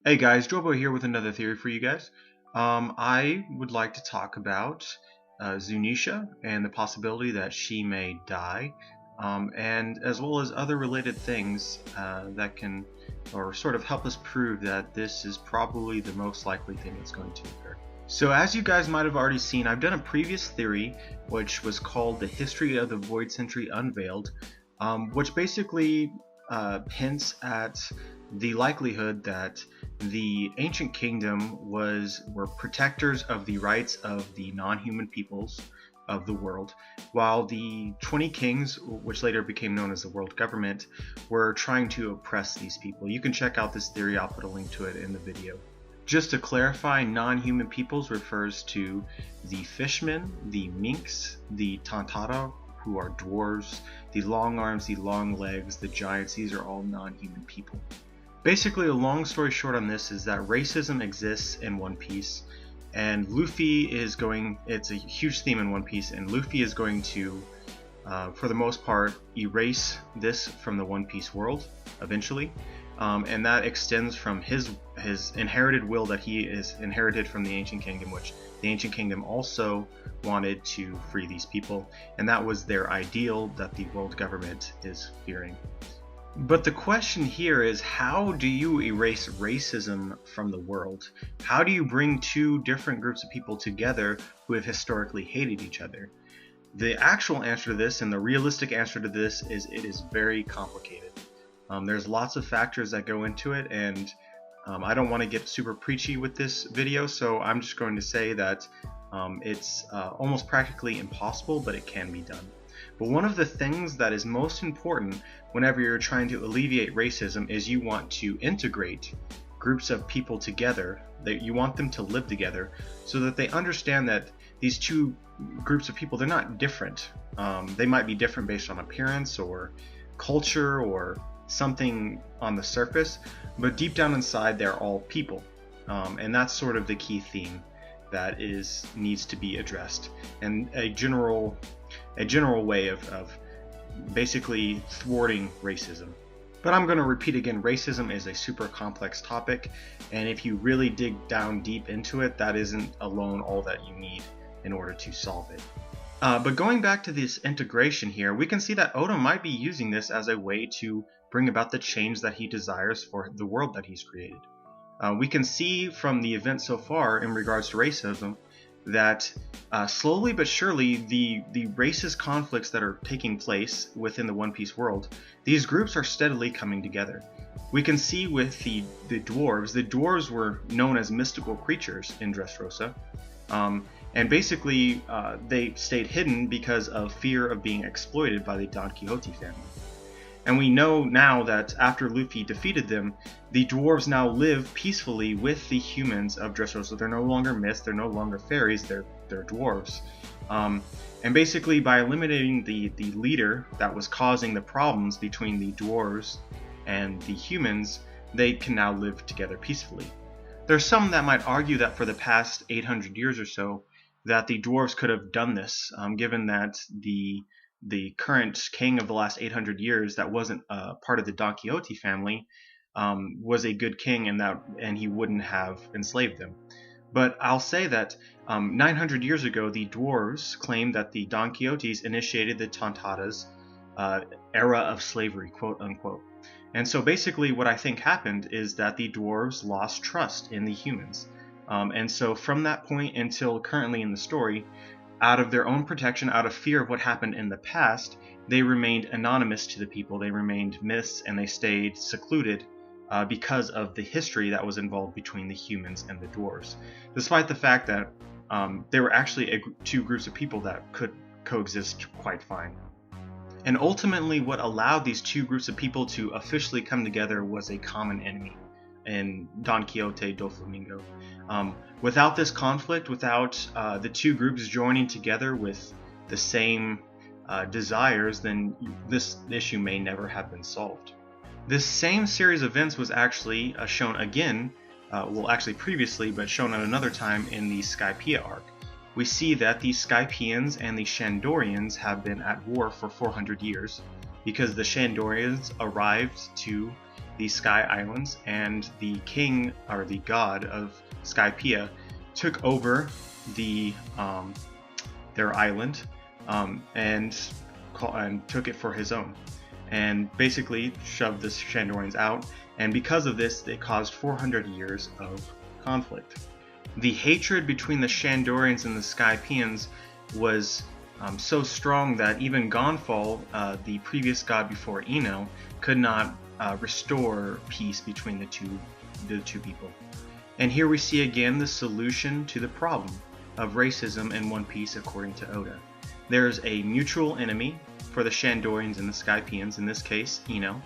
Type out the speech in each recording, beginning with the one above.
Hey guys, Jobo here with another theory for you guys. I would like to talk about Zunisha and the possibility that she may die, and as well as other related things that can or sort of help us prove that this is probably the most likely thing that's going to occur. So as you guys might have already seen, I've done a previous theory which was called the History of the Void Century Unveiled, which basically hints at the likelihood that the ancient kingdom were protectors of the rights of the non-human peoples of the world, while the 20 kings, which later became known as the world government, were trying to oppress these people. You can check out this theory, I'll put a link to it in the video. Just to clarify, non-human peoples refers to the fishmen, the minks, the tantara, who are dwarves, the long arms, the long legs, the giants. These are all non-human people. Basically, a long story short on this is that racism exists in One Piece, and Luffy is going, it's a huge theme in One Piece, and Luffy is going to, for the most part, erase this from the One Piece world, eventually, and that extends from his inherited will that he is inherited from the Ancient Kingdom, which the Ancient Kingdom also wanted to free these people, and that was their ideal that the world government is fearing. But the question here is, how do you erase racism from the world? How do you bring two different groups of people together who have historically hated each other? The actual answer to this, and the realistic answer to this, is it is very complicated. There's lots of factors that go into it, and I don't want to get super preachy with this video, so I'm just going to say that it's almost practically impossible, but it can be done. But one of the things that is most important whenever you're trying to alleviate racism is you want to integrate groups of people together, that you want them to live together so that they understand that these two groups of people, they're not different. They might be different based on appearance or culture or something on the surface, but deep down inside they're all people. And that's sort of the key theme that needs to be addressed, and a general way of basically thwarting racism. But I'm going to repeat again, racism is a super complex topic, and if you really dig down deep into it, that isn't alone all that you need in order to solve it. But going back to this integration here, we can see that Oda might be using this as a way to bring about the change that he desires for the world that he's created. We can see from the events so far in regards to racism that slowly but surely the racist conflicts that are taking place within the One Piece world, these groups are steadily coming together. We can see with the dwarves were known as mystical creatures in Dressrosa, and basically they stayed hidden because of fear of being exploited by the Don Quixote family. And we know now that after Luffy defeated them, the dwarves now live peacefully with the humans of Dressrosa. They're no longer myths, they're no longer fairies, they're dwarves. And basically by eliminating the leader that was causing the problems between the dwarves and the humans, they can now live together peacefully. There's some that might argue that for the past 800 years or so, that the dwarves could have done this, given that the current king of the last 800 years that wasn't part of the Don Quixote family was a good king, and he wouldn't have enslaved them. But I'll say that 900 years ago, the dwarves claimed that the Don Quixotes initiated the Tantara's era of slavery, quote unquote. And so basically what I think happened is that the dwarves lost trust in the humans. And so from that point until currently in the story, out of their own protection, out of fear of what happened in the past, they remained anonymous to the people. They remained myths, and they stayed secluded because of the history that was involved between the humans and the dwarves, despite the fact that there were actually two groups of people that could coexist quite fine. And ultimately what allowed these two groups of people to officially come together was a common enemy in Don Quixote do Flamingo. Without this conflict, without the two groups joining together with the same desires, then this issue may never have been solved. This same series of events was actually shown again, previously, but shown at another time in the Skypiea arc. We see that the Skypieans and the Shandorians have been at war for 400 years because the Shandorians arrived to these Sky Islands, and the king, or the god of Skypiea, took over their island and took it for his own, and basically shoved the Shandorians out, and because of this it caused 400 years of conflict. The hatred between the Shandorians and the Skypieans was so strong that even Gonfall, the previous god before Enel, could not restore peace between the two people. And here we see again the solution to the problem of racism in One Piece according to Oda. There's a mutual enemy for the Shandorians and the Skypieans, in this case Enel,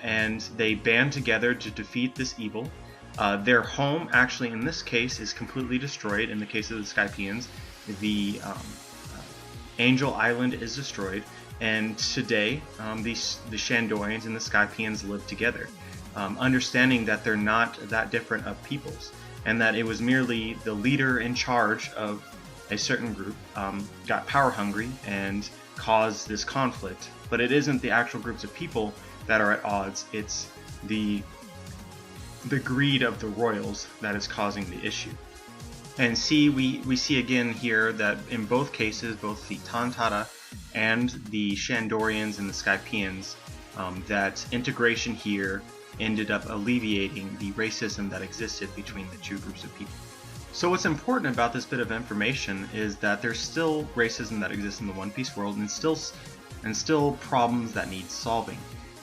and they band together to defeat this evil. Their home, actually in this case, is completely destroyed. In the case of the Skypieans, the Angel Island is destroyed, and today the Shandorians and the Skypieans live together, understanding that they're not that different of peoples, and that it was merely the leader in charge of a certain group got power hungry and caused this conflict. But it isn't the actual groups of people that are at odds, it's the greed of the royals that is causing the issue. And we see again here that in both cases, both the Tantara and the Shandorians and the Skypieans, that integration here ended up alleviating the racism that existed between the two groups of people. So what's important about this bit of information is that there's still racism that exists in the One Piece world, and still problems that need solving.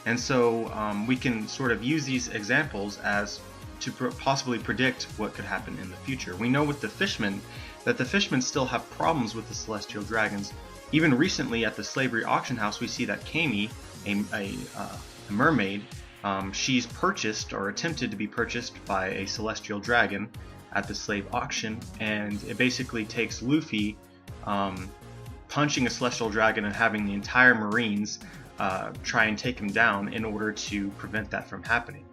And so we can sort of use these examples as to possibly predict what could happen in the future. We know with the fishmen that the fishmen still have problems with the celestial dragons. Even recently at the slavery auction house, we see that Kami, a mermaid, she's purchased or attempted to be purchased by a celestial dragon at the slave auction, and it basically takes Luffy punching a celestial dragon and having the entire Marines try and take him down in order to prevent that from happening.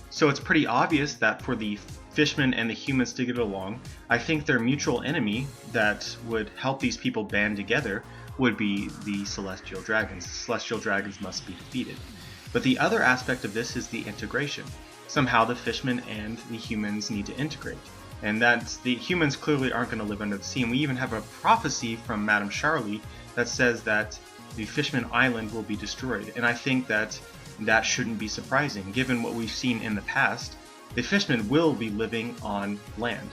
So it's pretty obvious that for the fishmen and the humans to get along, I think their mutual enemy that would help these people band together would be the celestial dragons. The celestial dragons must be defeated. But the other aspect of this is the integration. Somehow the fishmen and the humans need to integrate. And that's, the humans clearly aren't going to live under the sea. And we even have a prophecy from Madame Charlie that says that the Fishman Island will be destroyed. And I think that shouldn't be surprising, given what we've seen in the past. The fishmen will be living on land.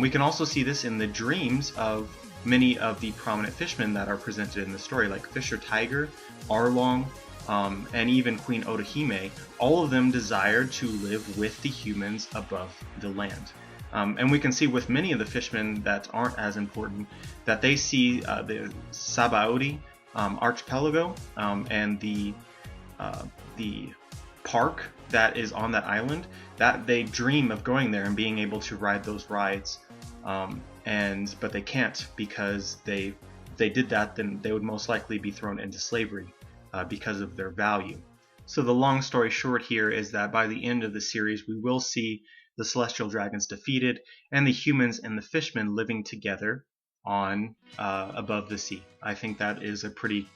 We can also see this in the dreams of many of the prominent fishmen that are presented in the story, like Fisher Tiger, Arlong, and even Queen Otohime. All of them desired to live with the humans above the land. And we can see with many of the fishmen that aren't as important that they see the Sabaody archipelago and the park that is on that island, that they dream of going there and being able to ride those rides, but they can't, because if they did that, then they would most likely be thrown into slavery because of their value. So the long story short here is that by the end of the series we will see the celestial dragons defeated and the humans and the fishmen living together on above the sea. I think that is a pretty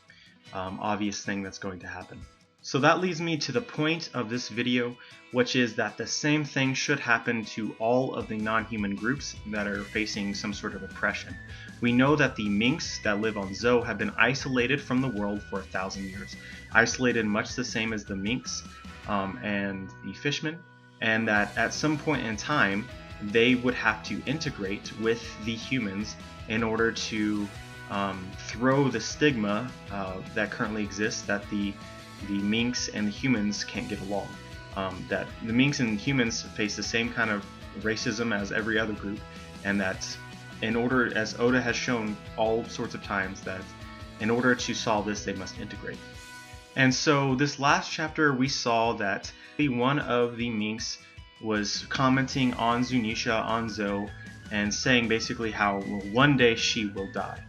obvious thing that's going to happen. So that leads me to the point of this video, which is that the same thing should happen to all of the non-human groups that are facing some sort of oppression. We know that the minks that live on Zou have been isolated from the world for 1,000 years. Isolated much the same as the minks and the fishmen, and that at some point in time they would have to integrate with the humans in order to throw the stigma that currently exists that the minks and the humans can't get along. That the minks and humans face the same kind of racism as every other group, and that in order, as Oda has shown all sorts of times, that in order to solve this they must integrate. And so this last chapter we saw that one of the minks was commenting on Zunisha on Zou and saying basically how one day she will die.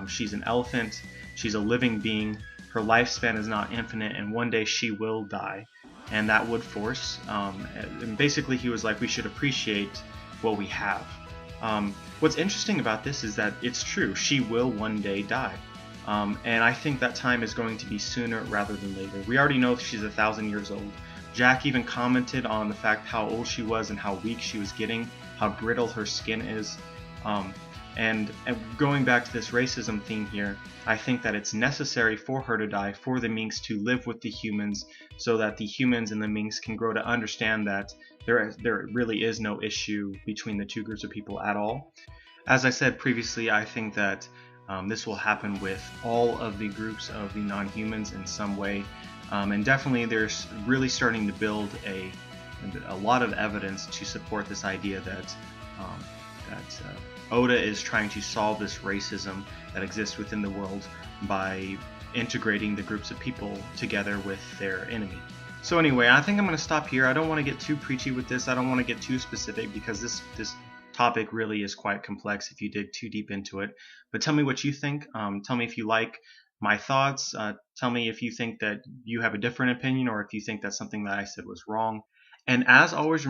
She's an elephant, she's a living being, her lifespan is not infinite, and one day she will die, and that would force, and basically he was like, we should appreciate what we have. What's interesting about this is that it's true, she will one day die, and I think that time is going to be sooner rather than later. We already know she's 1,000 years old, Jack even commented on the fact how old she was and how weak she was getting, how brittle her skin is. And going back to this racism theme here, I think that it's necessary for her to die, for the minks to live with the humans, so that the humans and the minks can grow to understand that there really is no issue between the two groups of people at all. As I said previously, I think that this will happen with all of the groups of the non-humans in some way, and definitely there's really starting to build a lot of evidence to support this idea that Oda is trying to solve this racism that exists within the world by integrating the groups of people together with their enemy. So anyway, I think I'm going to stop here. I don't want to get too preachy with this. I don't want to get too specific because this topic really is quite complex if you dig too deep into it. But tell me what you think. Tell me if you like my thoughts. Tell me if you think that you have a different opinion or if you think that something that I said was wrong. And as always,